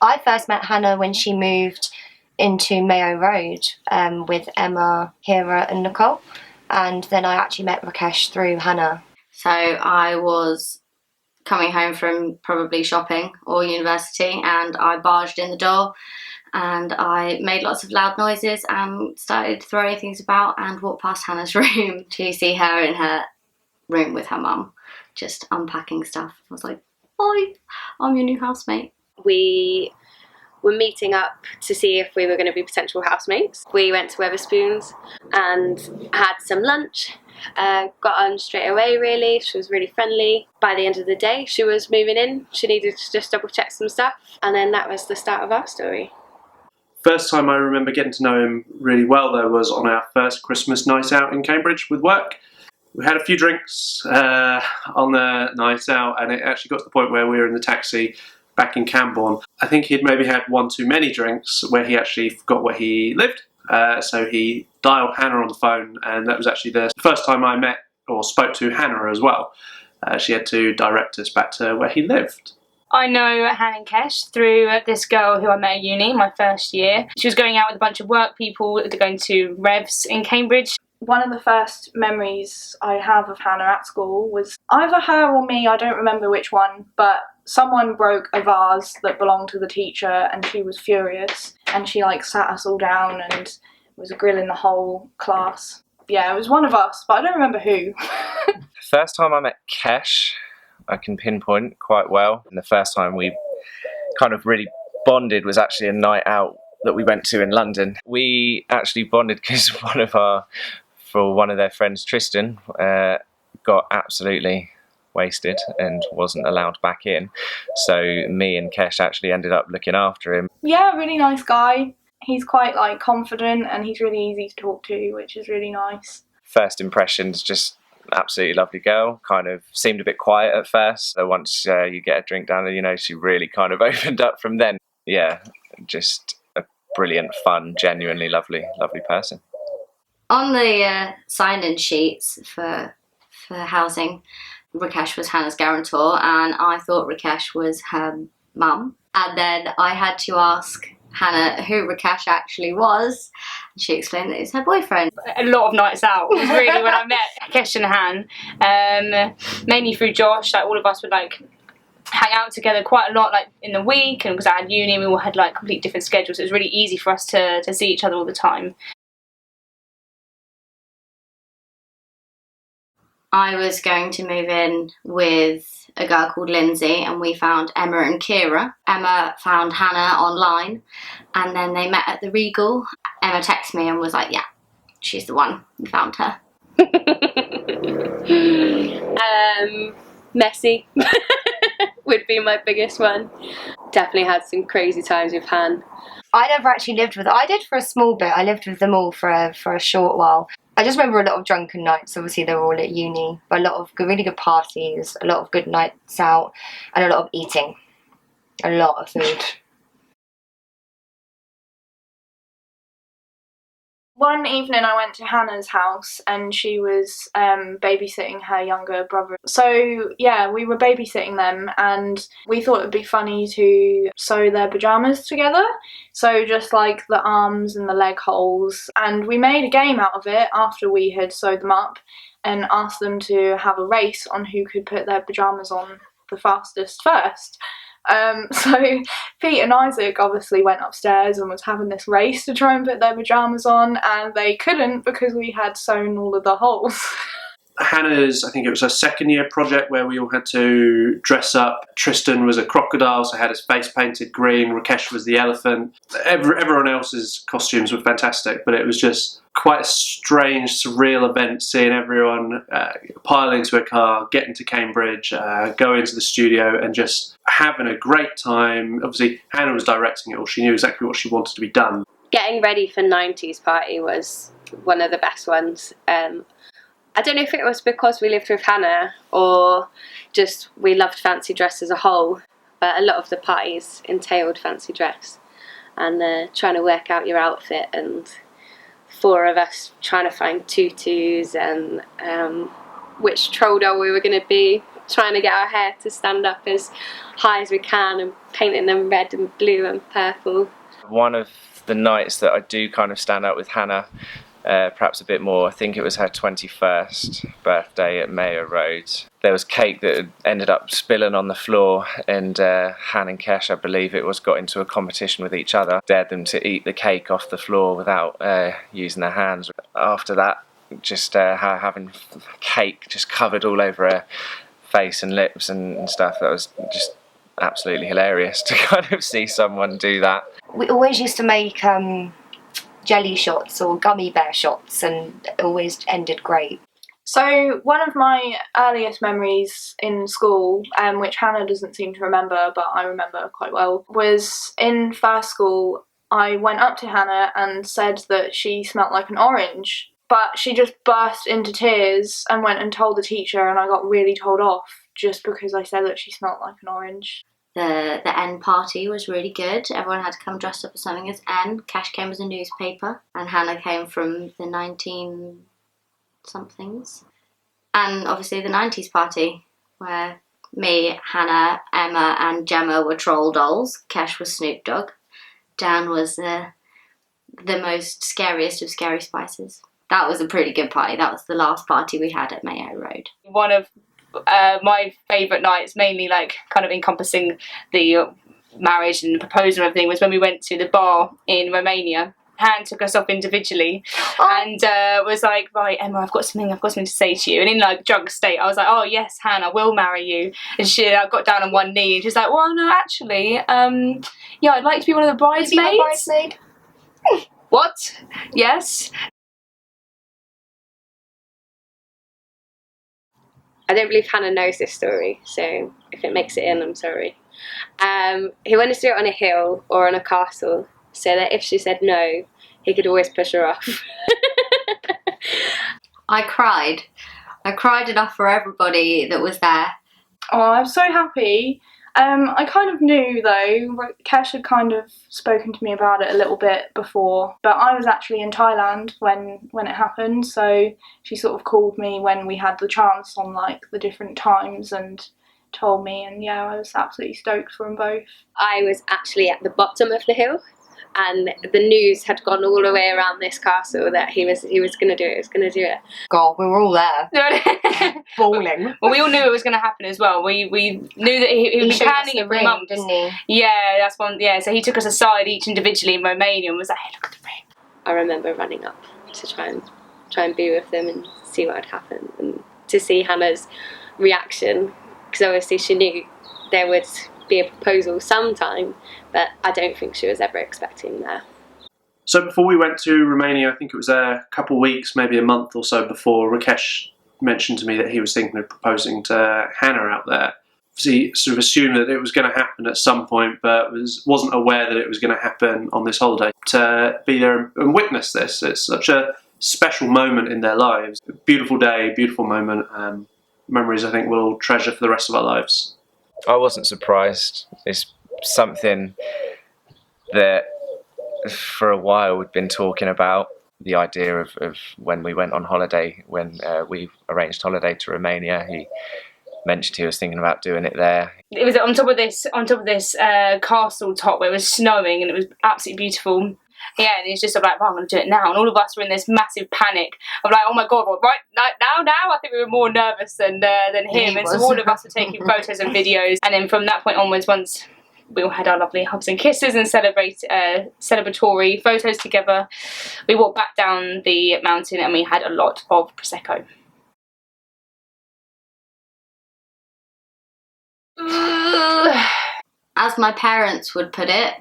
I first met Hannah when she moved into Mayo Road with Emma, Kira and Nicole, and then I actually met Rakesh through Hannah. So I was coming home from probably shopping or university, and I barged in the door and I made lots of loud noises and started throwing things about and walked past Hannah's room to see her in her room with her mum, just unpacking stuff. I was like, "Hi, I'm your new housemate." We were meeting up to see if we were going to be potential housemates. We went to Wetherspoons and had some lunch. Got on straight away really. She was really friendly. By the end of the day she was moving in. She needed to just double check some stuff, and then that was the start of our story. First time I remember getting to know him really well though was on our first Christmas night out in Cambridge with work. We had a few drinks on the night out, and it actually got to the point where we were in the taxi back in Camborne. I think he'd maybe had one too many drinks where he actually forgot where he lived. So he dialed Hannah on the phone, and that was actually the first time I met or spoke to Hannah as well. She had to direct us back to where he lived. I know Hannah and Kesh through this girl who I met at uni my first year. She was going out with a bunch of work people, going to Revs in Cambridge. One of the first memories I have of Hannah at school was either her or me, I don't remember which one, but someone broke a vase that belonged to the teacher and she was furious, and she sat us all down and was grilling the whole class. Yeah, it was one of us, but I don't remember who. First time I met Kesh, I can pinpoint quite well. And the first time we kind of really bonded was actually a night out that we went to in London. We actually bonded because one of their friends, Tristan, got absolutely wasted and wasn't allowed back in. So me and Kesh actually ended up looking after him. Yeah, really nice guy. He's quite confident and he's really easy to talk to, which is really nice. First impressions, just absolutely lovely girl. Kind of seemed a bit quiet at first. So once you get a drink down, she really kind of opened up from then. Yeah, just a brilliant, fun, genuinely lovely person. On the sign-in sheets for housing, Rakesh was Hannah's guarantor, and I thought Rakesh was her mum. And then I had to ask Hannah who Rakesh actually was. She explained that it was her boyfriend. A lot of nights out was really when I met Kesh and Han. Mainly through Josh. All of us would hang out together quite a lot in the week, and because I had uni we all had complete different schedules, so it was really easy for us to see each other all the time. I was going to move in with a girl called Lindsay, and we found Emma and Kira. Emma found Hannah online, and then they met at the Regal. Emma texted me and was like, "Yeah, she's the one. We found her." Messy would be my biggest one. Definitely had some crazy times with Han. I never actually lived with her. I did for a small bit. I lived with them all for a short while. I just remember a lot of drunken nights. Obviously, they were all at uni, but a lot of really good parties, a lot of good nights out, and a lot of eating. A lot of food. One evening I went to Hannah's house and she was babysitting her younger brother. So yeah, we were babysitting them and we thought it would be funny to sew their pyjamas together. So just the arms and the leg holes. And we made a game out of it after we had sewed them up and asked them to have a race on who could put their pyjamas on the fastest first. So Pete and Isaac obviously went upstairs and was having this race to try and put their pyjamas on, and they couldn't because we had sewn all of the holes. Hannah's, I think it was her second year project where we all had to dress up. Tristan was a crocodile, so had his face painted green. Rakesh was the elephant. Everyone else's costumes were fantastic, but it was just quite a strange, surreal event seeing everyone pile into a car, get into Cambridge, go into the studio and just having a great time. Obviously, Hannah was directing it all. She knew exactly what she wanted to be done. Getting ready for 90s party was one of the best ones. I don't know if it was because we lived with Hannah or just we loved fancy dress as a whole, but a lot of the parties entailed fancy dress and trying to work out your outfit, and 4 of us trying to find tutus and which troll doll we were going to be. trying to get our hair to stand up as high as we can and painting them red and blue and purple. One of the nights that I do kind of stand out with Hannah, perhaps a bit more, I think it was her 21st birthday at Mayo Road. There was cake that had ended up spilling on the floor, and Han and Kesh, I believe it was, got into a competition with each other, dared them to eat the cake off the floor without using their hands. After that, just having cake just covered all over her face and lips and stuff, that was just absolutely hilarious to kind of see someone do that. We always used to make jelly shots or gummy bear shots, and it always ended great. So one of my earliest memories in school, which Hannah doesn't seem to remember but I remember quite well, was in first school. I went up to Hannah and said that she smelt like an orange, but she just burst into tears and went and told the teacher, and I got really told off just because I said that she smelt like an orange. The N party was really good. Everyone had to come dressed up as something as N. Kesh came as a newspaper, and Hannah came from the 19-somethings. And obviously the 90s party, where me, Hannah, Emma and Gemma were troll dolls. Kesh was Snoop Dogg. Dan was the most scariest of Scary Spices. That was a pretty good party. That was the last party we had at Mayo Road. One of my favourite nights, mainly like kind of encompassing the marriage and proposal and everything, was when we went to the bar in Romania. Han took us off individually and was like, right, Emma, I've got something to say to you. And in like drunk state, I was like, oh yes, Han, I will marry you. And she got down on one knee and she's like, well, no, actually, yeah, I'd like to be one of the bridesmaids. Bridesmaid? What? Yes. I don't believe Hannah knows this story, so if it makes it in, I'm sorry. He wanted to do it on a hill or on a castle, so that if she said no, he could always push her off. I cried. I cried enough for everybody that was there. Oh, I'm so happy. I kind of knew though, Kesh had kind of spoken to me about it a little bit before, but I was actually in Thailand when it happened, so she sort of called me when we had the chance on like the different times and told me, and yeah, I was absolutely stoked for them both. I was actually at the bottom of the hill, and the news had gone all the way around this castle that he was going to do it. God, we were all there. Bawling. Well, we all knew it was going to happen as well. We knew that he would be planning it for months, didn't he? Yeah, that's one. Yeah, so he took us aside each individually in Romania and was like, "Hey, look at the ring." I remember running up to try and be with them and see what had happened, and to see Hannah's reaction, because obviously she knew there would be a proposal sometime, but I don't think she was ever expecting that. So before we went to Romania, I think it was a couple of weeks, maybe a month or so before, Rakesh mentioned to me that he was thinking of proposing to Hannah out there. He sort of assumed that it was going to happen at some point, but wasn't aware that it was going to happen on this holiday. To be there and witness this, it's such a special moment in their lives. Beautiful day, beautiful moment. Memories I think we'll treasure for the rest of our lives. I wasn't surprised. It's something that for a while we'd been talking about, the idea of when we went on holiday, when we arranged holiday to Romania. He mentioned he was thinking about doing it there. It was on top of this castle top where it was snowing and it was absolutely beautiful. Yeah, and it's just like, well, I'm going to do it now. And all of us were in this massive panic of like, oh my God, well, right now? I think we were more nervous than him. And so all of us were taking photos and videos. And then from that point onwards, once we all had our lovely hugs and kisses and celebratory photos together, we walked back down the mountain and we had a lot of Prosecco. As my parents would put it,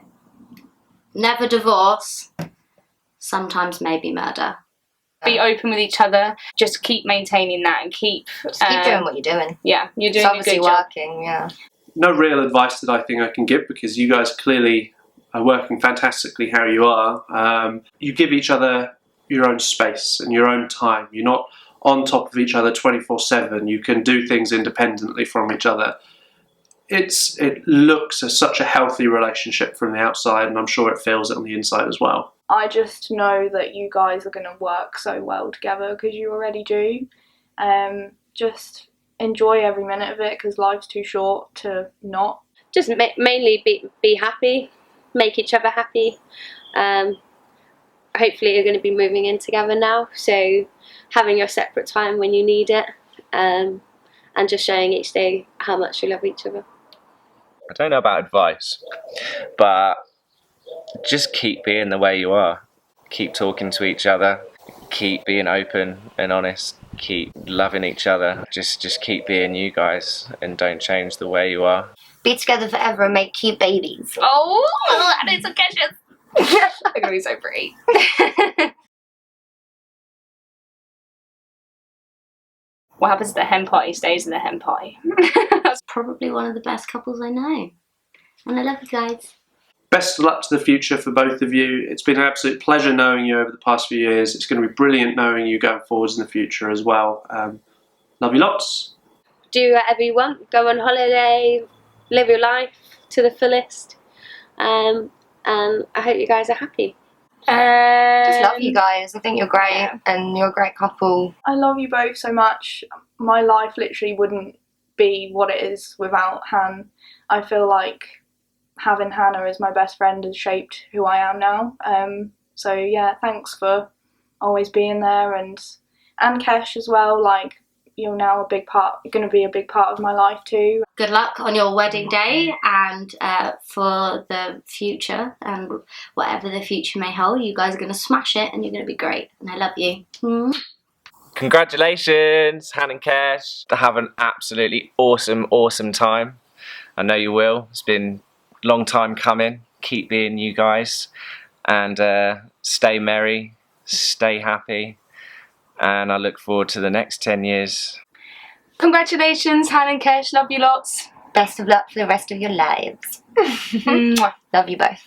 never divorce, sometimes maybe murder. Be open with each other, just keep maintaining that and keep doing what you're doing. Yeah, you're doing It's obviously a good job. working, yeah. No real advice that I think I can give, because you guys clearly are working fantastically how you are. You give each other your own space and your own time. You're not on top of each other 24/7. You can do things independently from each other. It looks as such a healthy relationship from the outside, and I'm sure it feels it on the inside as well. I just know that you guys are going to work so well together, because you already do. Just enjoy every minute of it because life's too short to not. Just mainly be happy, make each other happy. Hopefully you're going to be moving in together now, so having your separate time when you need it, and just showing each day how much you love each other. I don't know about advice, but just keep being the way you are. Keep talking to each other. Keep being open and honest. Keep loving each other. Just keep being you guys and don't change the way you are. Be together forever and make cute babies. Oh, that is so precious. I'm gonna be so pretty. What happens at the hen party stays in the hen party. That's probably one of the best couples I know. And I love you guys. Best of luck to the future for both of you. It's been an absolute pleasure knowing you over the past few years. It's going to be brilliant knowing you going forwards in the future as well. Love you lots. Do whatever you want. Go on holiday, live your life to the fullest, and I hope you guys are happy. Just love you guys. I think you're great and you're a great couple. I love you both so much. My life literally wouldn't be what it is without Han. I feel like having Hannah as my best friend has shaped who I am now. So yeah, thanks for always being there, and Kesh as well. Like, you're now going to be a big part of my life too. Good luck on your wedding day and for the future and whatever the future may hold. You guys are going to smash it and you're going to be great. And I love you. Congratulations, Han and Kesh. Have an absolutely awesome time. I know you will. It's been a long time coming. Keep being you guys and stay merry, stay happy. And I look forward to the next 10 years. Congratulations, Han and Kesh. Love you lots. Best of luck for the rest of your lives. Love you both.